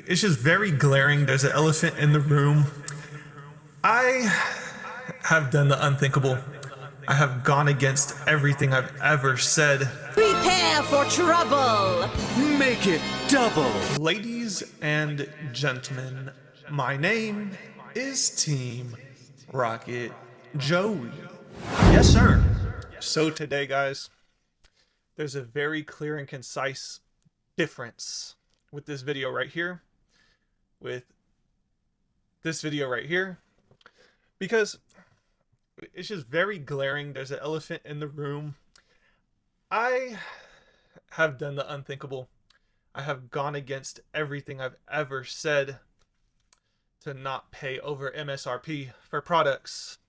It's just very glaring. There's an elephant in the room. I have done the unthinkable. I have gone against everything I've ever said. Prepare for trouble! Make it double! Ladies and gentlemen, my name is Team Rocket Joey. Yes, sir. So today, guys, there's a very clear and concise difference with this video right here, because it's just very glaring. There's an elephant in the room. I have done the unthinkable. I have gone against everything I've ever said to not pay over MSRP for products.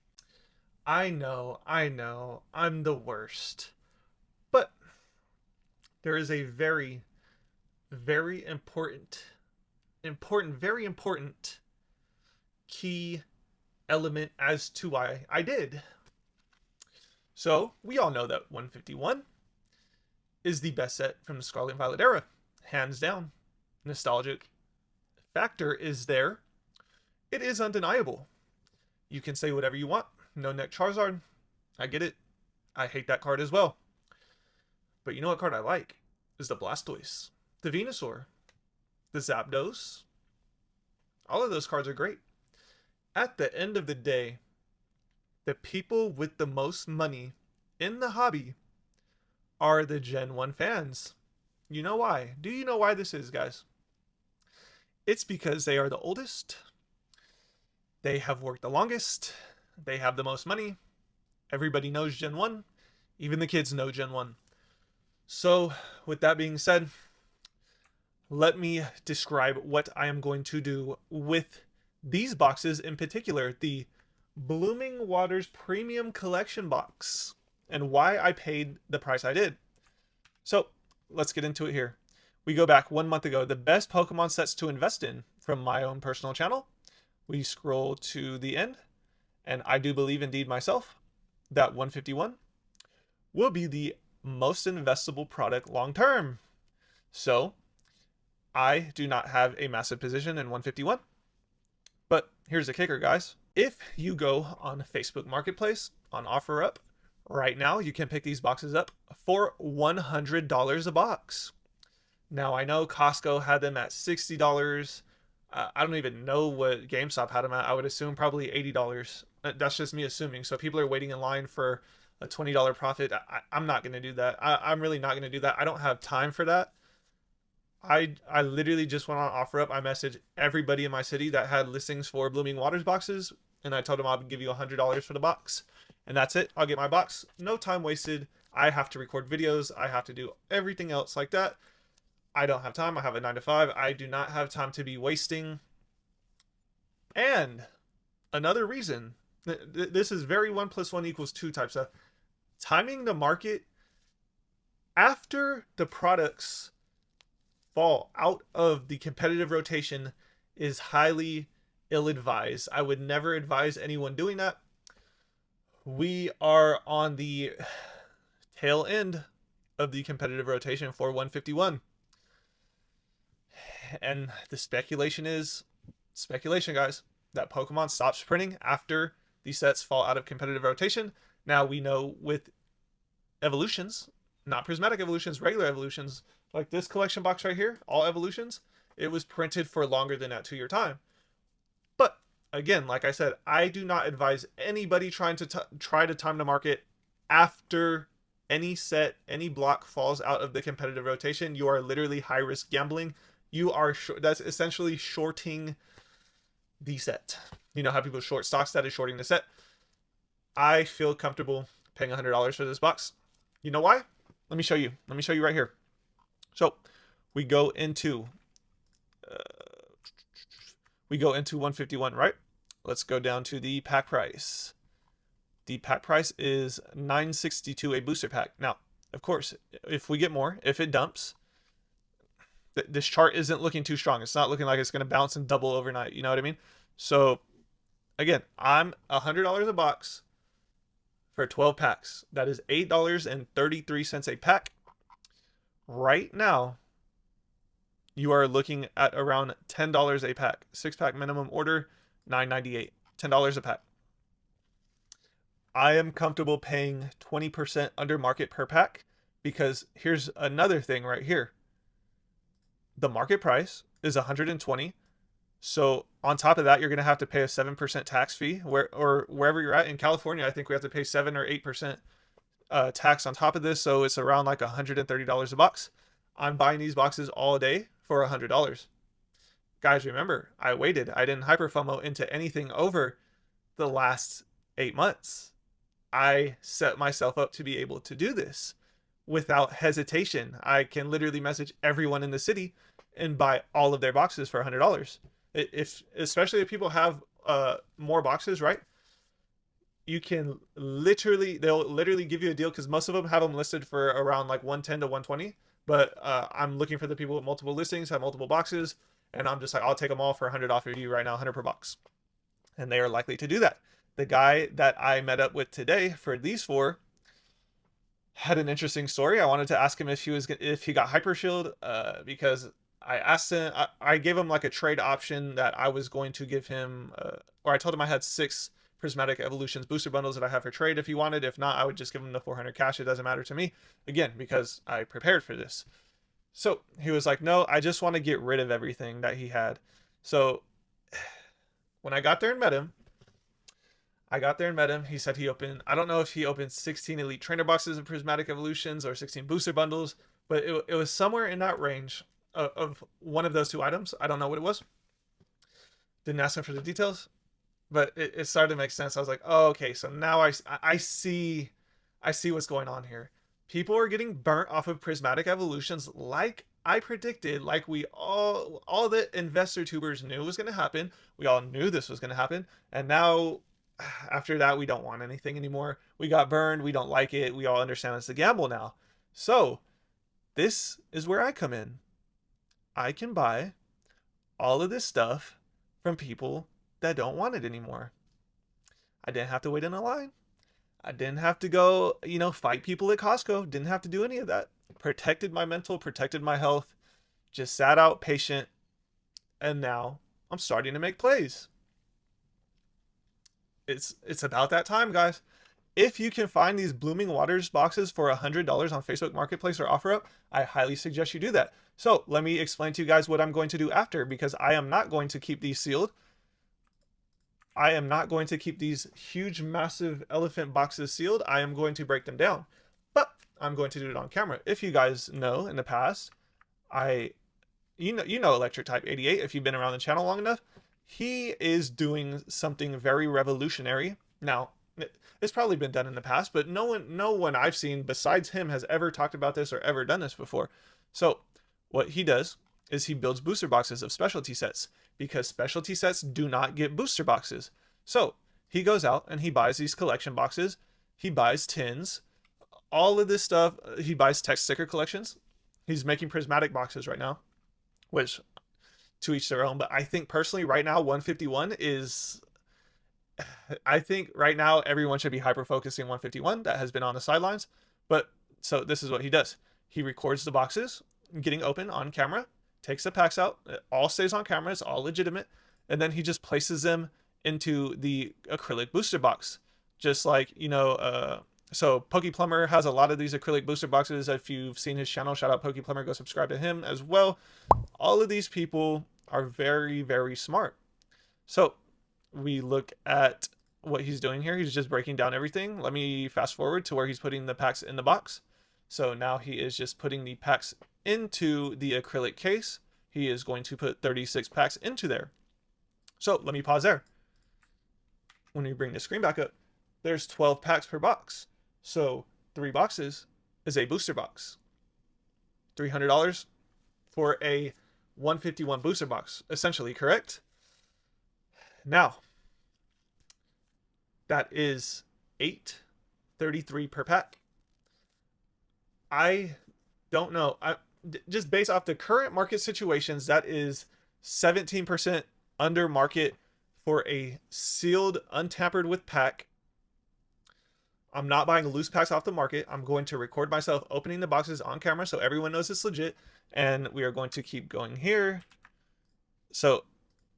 I know, I'm the worst. But there is a very important key element as to why I did. So we all know that 151 is the best set from the Scarlet and Violet era, hands down. Nostalgic factor is there. It is undeniable. You can say whatever you want. No neck Charizard, I get it. I hate that card as well. But you know what card I like? Is the Blastoise, the Venusaur, the Zapdos. All of those cards are great. At the end of the day, the people with the most money in the hobby are the Gen 1 fans. You know why? Do you know why this is, guys? It's because they are the oldest. They have worked the longest. They have the most money. Everybody knows Gen 1. Even the kids know Gen 1. So, with that being said, let me describe what I am going to do with these boxes, in particular, the Blooming Waters Premium Collection box, and why I paid the price I did. So, let's get into it here. We go back 1 month ago, the best Pokemon sets to invest in from my own personal channel. We scroll to the end, and I do believe indeed myself that 151 will be the most investable product long term. So, I do not have a massive position in 151. But here's the kicker, guys. If you go on Facebook Marketplace, on OfferUp, right now you can pick these boxes up for $100 a box. Now, I know Costco had them at $60. I don't even know what GameStop had them at. I would assume probably $80. That's just me assuming. So people are waiting in line for a $20 profit. I'm not going to do that. I'm really not going to do that. I don't have time for that. I literally just went on OfferUp. I messaged everybody in my city that had listings for Blooming Waters boxes, and I told them I'll give you $100 for the box. And that's it. I'll get my box. No time wasted. I have to record videos. I have to do everything else like that. I don't have time. I have a 9 to 5. I do not have time to be wasting. And another reason, this is very 1 + 1 = 2 type stuff. Timing the market after the products fall out of the competitive rotation is highly ill-advised. I would never advise anyone doing that. We are on the tail end of the competitive rotation for 151. And the speculation, guys, that Pokemon stops printing after the sets fall out of competitive rotation. Now, we know with evolutions, not prismatic evolutions, regular evolutions, like this collection box right here, all evolutions, it was printed for longer than that 2-year time. But again, like I said, I do not advise anybody trying to try to time the market after any set, any block falls out of the competitive rotation. You are literally high risk gambling. You are that's essentially shorting the set. You know how people short stocks, that is shorting the set. I feel comfortable paying $100 for this box. You know why? Let me show you. Let me show you right here. So we go into 151, right? Let's go down to the pack price. The pack price is $9.62 a booster pack. Now, of course, if we get more, if it dumps, this chart isn't looking too strong. It's not looking like it's going to bounce and double overnight. You know what I mean? So again, I'm $100 a box for 12 packs. That is $8.33 a pack. Right now, you are looking at around $10 a pack. 6-pack minimum order, $9.98. $10 a pack. I am comfortable paying 20% under market per pack because here's another thing right here. The market price is $120. So on top of that, you're going to have to pay a 7% tax fee or wherever you're at. In California, I think we have to pay 7 or 8% tax on top of this. So it's around like $130 a box. I'm buying these boxes all day for $100. Guys, remember, I waited. I didn't hyper FOMO into anything over the last 8 months. I set myself up to be able to do this without hesitation. I can literally message everyone in the city and buy all of their boxes for $100. Especially if people have more boxes, right? You can they'll literally give you a deal because most of them have them listed for around like 110 to 120. But I'm looking for the people with multiple listings, have multiple boxes, and I'm just like, I'll take them all for 100 off of you right now, 100 per box. And they are likely to do that. The guy that I met up with today for these 4 had an interesting story. I wanted to ask him if he got Hyper Shield because I asked him, I gave him like a trade option that I was going to give him, or I told him I had 6 Prismatic Evolutions booster bundles that I have for trade if he wanted. If not, I would just give him the 400 cash. It doesn't matter to me, again, because I prepared for this. So he was like, no, I just want to get rid of everything that he had. So when I got there and met him, he said he opened, I don't know if he opened 16 Elite Trainer boxes of Prismatic Evolutions or 16 booster bundles, but it was somewhere in that range of one of those 2 items. I don't know what it was. Didn't ask him for the details, but it started to make sense. I was like, oh, okay, so now I see what's going on here. People are getting burnt off of Prismatic Evolutions like I predicted, like we all the investor tubers knew was going to happen. We all knew this was going to happen. And now after that, we don't want anything anymore. We got burned. We don't like it. We all understand it's a gamble now. So this is where I come in. I can buy all of this stuff from people that don't want it anymore. I didn't have to wait in a line. I didn't have to go, fight people at Costco. Didn't have to do any of that. Protected my mental, protected my health. Just sat out patient. And now I'm starting to make plays. It's about that time, guys. If you can find these Blooming Waters boxes for $100 on Facebook Marketplace or OfferUp, I highly suggest you do that. So let me explain to you guys what I'm going to do after, because I am not going to keep these sealed. I am not going to keep these huge, massive elephant boxes sealed. I am going to break them down, but I'm going to do it on camera. If you guys know in the past, you know Electric Type 88, if you've been around the channel long enough, he is doing something very revolutionary. Now, it's probably been done in the past, but no one I've seen besides him has ever talked about this or ever done this before. So what he does is he builds booster boxes of specialty sets, because specialty sets do not get booster boxes. So he goes out and he buys these collection boxes. He buys tins, all of this stuff. He buys text sticker collections. He's making prismatic boxes right now, which to each their own. But I think personally right now 151 is, I think right now everyone should be hyper focusing 151. That has been on the sidelines. But so this is what he does. He records the boxes getting open on camera, takes the packs out. It all stays on camera. It's all legitimate. And then he just places them into the acrylic booster box. Just like, so PokePlumber has a lot of these acrylic booster boxes. If you've seen his channel, shout out PokePlumber, go subscribe to him as well. All of these people are very, very smart. So we look at what he's doing here. He's just breaking down everything. Let me fast forward to where he's putting the packs in the box. So now he is just putting the packs into the acrylic case. He is going to put 36 packs into there. So let me pause there. When we bring the screen back up, there's 12 packs per box. So 3 boxes is a booster box. $300 for a 151 booster box, essentially, correct? Now, that is $8.33 per pack. I don't know. Just based off the current market situations, that is 17% under market for a sealed, untampered with pack. I'm not buying loose packs off the market. I'm going to record myself opening the boxes on camera so everyone knows it's legit. And we are going to keep going here. So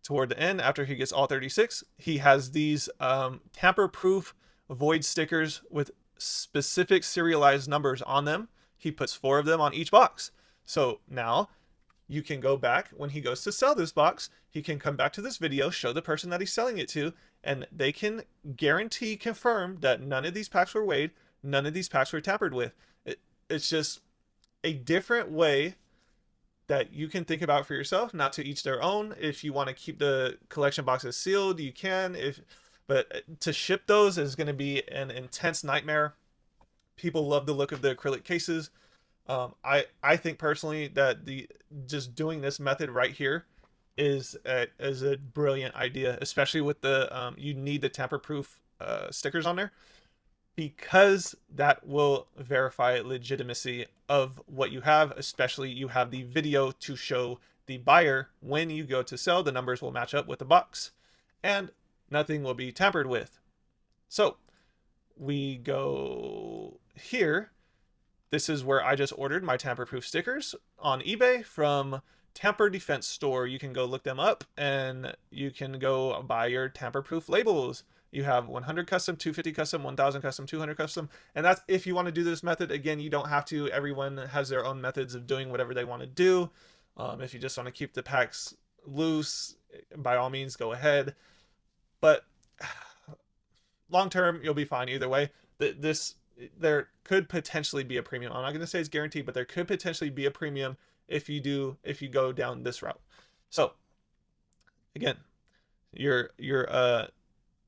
toward the end, after he gets all 36, he has these tamper-proof void stickers with specific serialized numbers on them. He puts 4 of them on each box. So now you can go back when he goes to sell this box. He can come back to this video, show the person that he's selling it to, and they can confirm that none of these packs were weighed, none of these packs were tampered with. It's just a different way that you can think about for yourself. Not to each their own. If you want to keep the collection boxes sealed, you can. But to ship those is going to be an intense nightmare. People love the look of the acrylic cases. I think personally that just doing this method right here is a brilliant idea, especially with the you need the tamper-proof stickers on there, because that will verify legitimacy of what you have. Especially you have the video to show the buyer when you go to sell, the numbers will match up with the box and nothing will be tampered with. So we go here. This is where I just ordered my tamper-proof stickers on eBay from Tamper Defense Store. You can go look them up and you can go buy your tamper-proof labels. You have 100 custom, 250 custom, 1000 custom, 200 custom. And that's if you want to do this method. Again, you don't have to. Everyone has their own methods of doing whatever they want to do. If you just want to keep the packs loose, by all means, go ahead. But long term, you'll be fine either way. There could potentially be a premium. I'm not going to say it's guaranteed, but there could potentially be a premium if you go down this route. So again,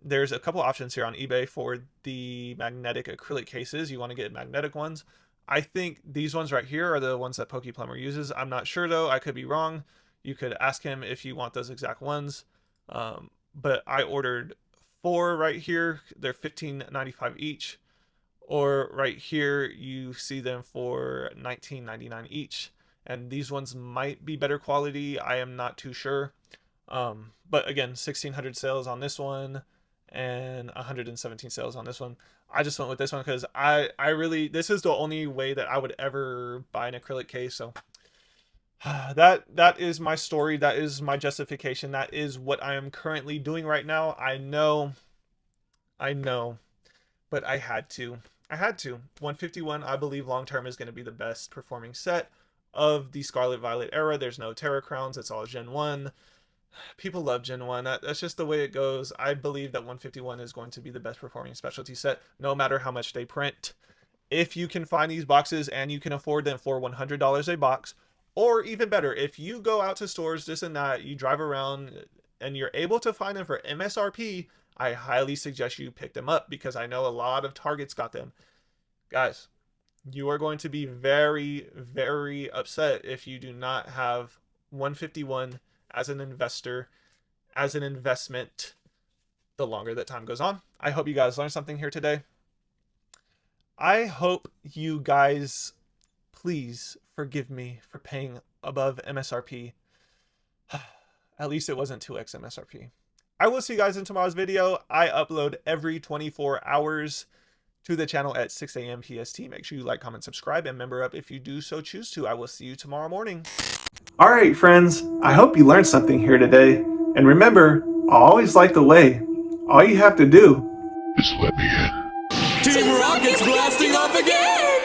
there's a couple options here on eBay for the magnetic acrylic cases. You want to get magnetic ones. I think these ones right here are the ones that PokePlumber uses. I'm not sure though. I could be wrong. You could ask him if you want those exact ones. But I ordered 4 right here. They're $15.95 each. Or right here, you see them for $19.99 each. And these ones might be better quality. I am not too sure. But again, 1,600 sales on this one and 117 sales on this one. I just went with this one because I really, this is the only way that I would ever buy an acrylic case. So that is my story. That is my justification. That is what I am currently doing right now. I know, but I had to. 151, I believe long term is going to be the best performing set of the Scarlet Violet era. There's no Terra Crowns. It's all Gen 1. People love Gen 1. That's just the way it goes. I believe that 151 is going to be the best performing specialty set, no matter how much they print. If you can find these boxes and you can afford them for $100 a box, or even better, if you go out to stores, this and that, you drive around and you're able to find them for MSRP, I highly suggest you pick them up because I know a lot of Targets got them. Guys, you are going to be very, very upset if you do not have 151 as an investor, as an investment, the longer that time goes on. I hope you guys learned something here today. I hope you guys please forgive me for paying above MSRP. At least it wasn't 2x MSRP. I will see you guys in tomorrow's video. I upload every 24 hours to the channel at 6 a.m. PST. Make sure you like, comment, subscribe, and member up if you do so choose to. I will see you tomorrow morning. All right, friends. I hope you learned something here today. And remember, I always like the way. All you have to do Just let me in. Team Rocket's blasting off again!